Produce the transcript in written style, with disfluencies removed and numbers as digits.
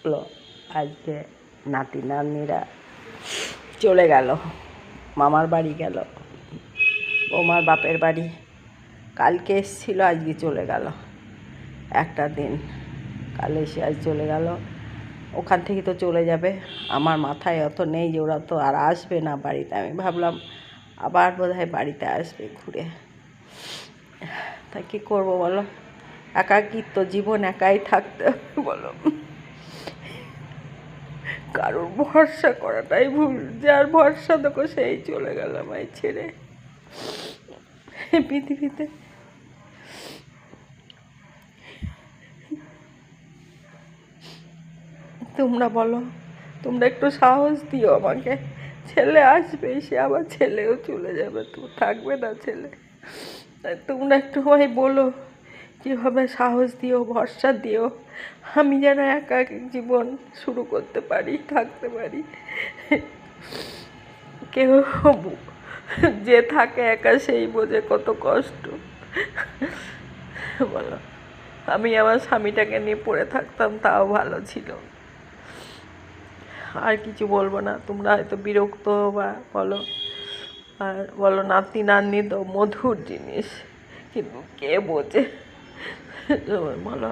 হলো আজকে নাতি নাতনিরা চলে গেল, মামার বাড়ি গেল, বৌমার বাপের বাড়ি। কালকে এসেছিল, আজকে চলে গেল। একটা দিন কাল এসে আজ চলে গেল। ওখান থেকে তো চলে যাবে, আমার মাথায় অত নেই যে ওরা তো আর আসবে না বাড়িতে। আমি ভাবলাম আবার বোধহয় বাড়িতে আসবে ঘুরে। তা কী করবো বলো, একাকিত্ব জীবন, একাই থাকতে হবে বলো। কারোর ভরসা করাটাই ভুল, যার ভরসা দেখো সেই চলে গেল আমায় ছেড়ে পৃথিবীতে। তোমরা বলো, তোমরা একটু সাহস দিও আমাকে। ছেলে আসবে, সে আবার ছেলেও চলে যাবে, তো থাকবে না ছেলে। তাই তোমরা একটু আমায় বলো কীভাবে সাহস দিও, ভরসা দিও, আমি যেন একা জীবন শুরু করতে পারি, থাকতে পারি। কেউ যে থাকে একা সেই বোঝে কত কষ্ট বলো। আমি আমার স্বামীটাকে নিয়ে পড়ে থাকতাম, তাও ভালো ছিল। আর কিছু বলবো না, তোমরা হয়তো বিরক্ত বা বলো। আর বলো নাতি নাতনি তো মধুর জিনিস, কিন্তু কে বোঝে বলো।